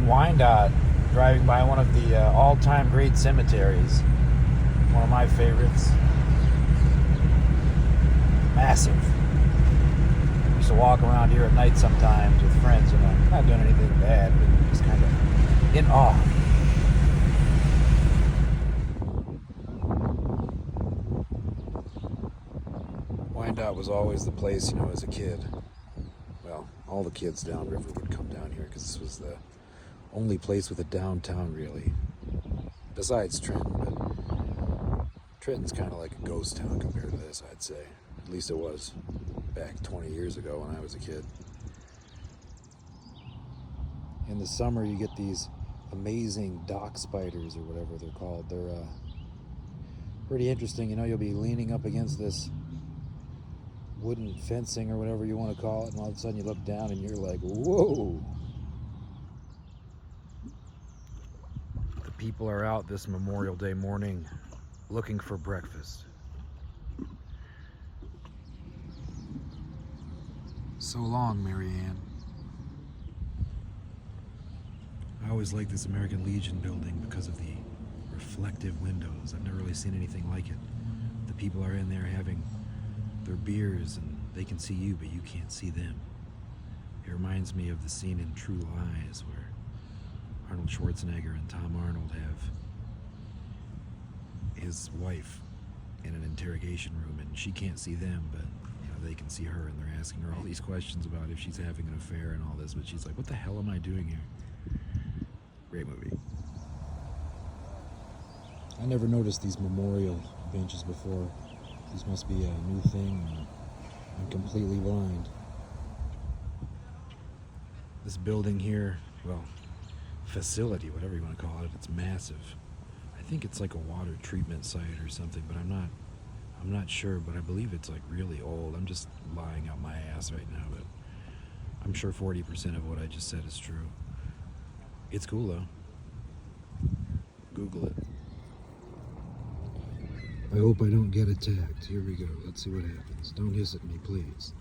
in Wyandotte, driving by one of the all-time great cemeteries. One of my favorites. Massive. I used to walk around here at night sometimes with friends, you know, not doing anything bad, but just kind of in awe. Wyandotte was always the place, you know, as a kid. Well, all the kids downriver would come down here because this was the only place with a downtown, really. Besides Trenton, but Trenton's kind of like a ghost town compared to this, I'd say. At least it was back 20 years ago when I was a kid. In the summer, you get these amazing dock spiders, or whatever they're called. They're pretty interesting. You know, you'll be leaning up against this wooden fencing or whatever you want to call it, and all of a sudden you look down and you're like, whoa. The people are out this Memorial Day morning looking for breakfast. So long, Marianne. I always liked this American Legion building because of the reflective windows. I've never really seen anything like it. The people are in there having their beers and they can see you, but you can't see them. It reminds me of the scene in True Lies where Arnold Schwarzenegger and Tom Arnold have his wife in an interrogation room, and she can't see them, but you know, they can see her, and they're asking her all these questions about if she's having an affair and all this, but she's like, what the hell am I doing here? Great movie. I never noticed these memorial benches before. This must be a new thing, and I'm completely blind. This building here, well, facility, whatever you want to call it, it's massive. I think it's like a water treatment site or something, but I'm not sure, but I believe it's like really old. I'm just lying out my ass right now, but I'm sure 40% of what I just said is true. It's cool though. Google it. I hope I don't get attacked. Here we go. Let's see what happens. Don't hiss at me, please.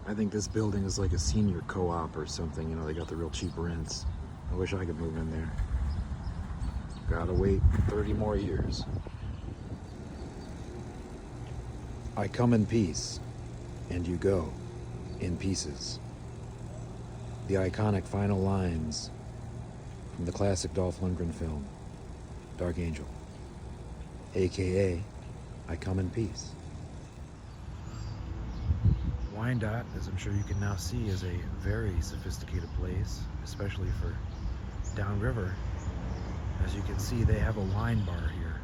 I think this building is like a senior co-op or something. You know, they got the real cheap rents. I wish I could move in there. Gotta wait 30 more years. I come in peace, and you go in pieces. The iconic final lines from the classic Dolph Lundgren film, Dark Angel, aka I come in peace. Wyandotte, as I'm sure you can now see, is a very sophisticated place, especially for downriver. As you can see, they have a wine bar here.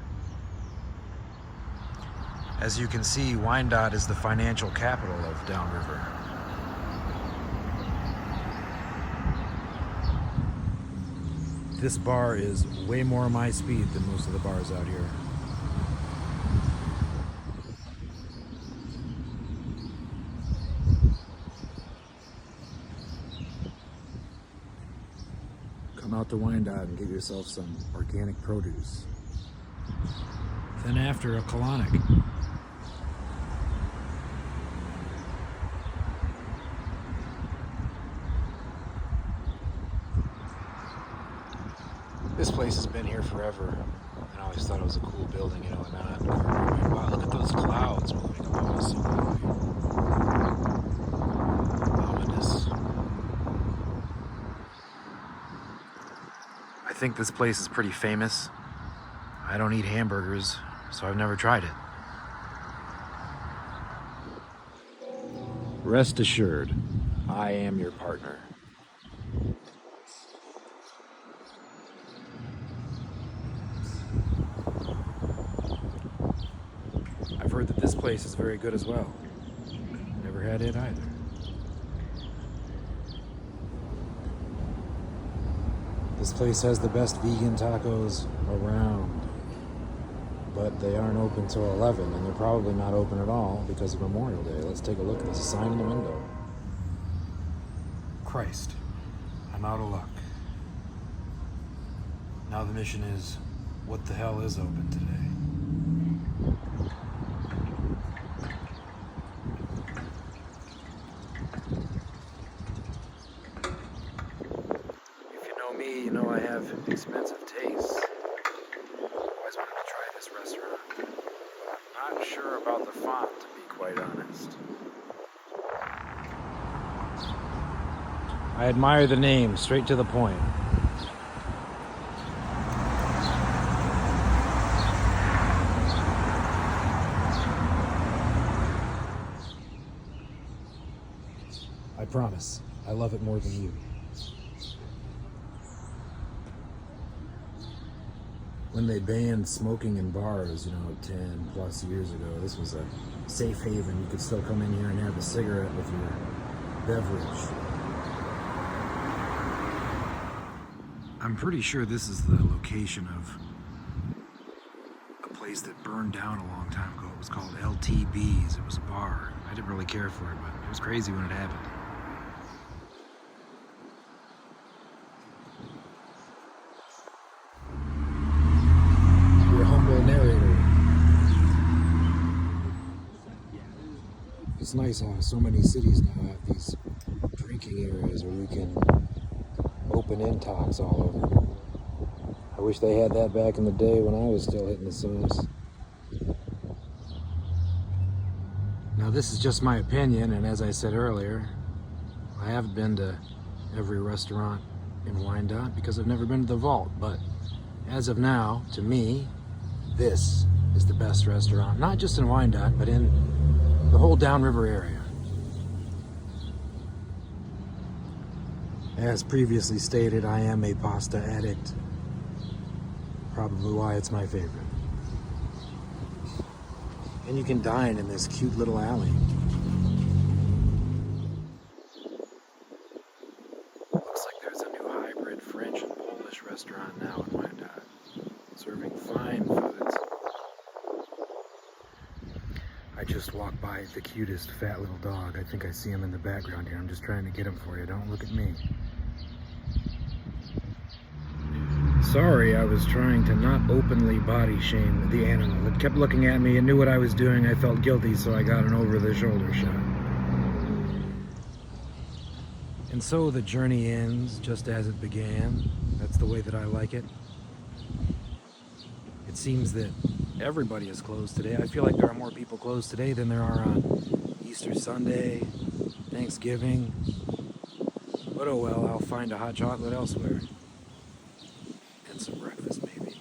As you can see, Wyandotte is the financial capital of downriver. This bar is way more my speed than most of the bars out here. Come out to Wyandotte and get yourself some organic produce. Then after, a colonic. This place has been here forever, and I always thought it was a cool building, you know, and now I'm going, wow, look at those clouds moving above us. Ominous. I think this place is pretty famous. I don't eat hamburgers, so I've never tried it. Rest assured, I am your partner. I've heard that this place is very good as well. Never had it either. This place has the best vegan tacos around, but they aren't open till 11, and they're probably not open at all because of Memorial Day. Let's take a look. There's a sign in the window. Christ, I'm out of luck. Now the mission is, what the hell is open today? of tastes. Always wanted to try this restaurant, but I'm not sure about the font, to be quite honest. I admire the name, straight to the point. I promise, I love it more than you. When they banned smoking in bars, 10 plus years ago, this was a safe haven. You could still come in here and have a cigarette with your beverage. I'm pretty sure this is the location of a place that burned down a long time ago. It was called LTB's. It was a bar. I didn't really care for it, but it was crazy when it happened. Your humble narrator. It's nice how so many cities now have these drinking areas where you can open intox all over. I wish they had that back in the day when I was still hitting the sauce. Now this is just my opinion, and as I said earlier, I haven't been to every restaurant in Wyandotte because I've never been to the Vault, but as of now, to me, this is the best restaurant, not just in Wyandotte, but in the whole downriver area. As previously stated, I am a pasta addict. Probably why it's my favorite. And you can dine in this cute little alley. Looks like there's a new hybrid French and Polish restaurant now in Wyandotte, serving fine foods. I just walked by the cutest fat little dog. I think I see him in the background here. I'm just trying to get him for you. Don't look at me. Sorry, I was trying to not openly body shame the animal. It kept looking at me and knew what I was doing. I felt guilty, so I got an over-the-shoulder shot. And so the journey ends just as it began. That's the way that I like it. It seems that everybody is closed today. I feel like there are more people closed today than there are on Easter Sunday, Thanksgiving. But oh well, I'll find a hot chocolate elsewhere. And some breakfast, maybe.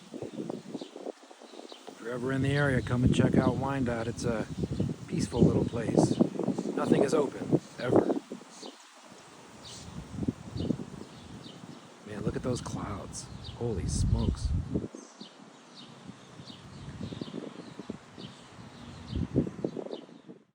If you're ever in the area, come and check out Wyandotte. It's a peaceful little place. Nothing is open, ever. Man, look at those clouds. Holy smokes.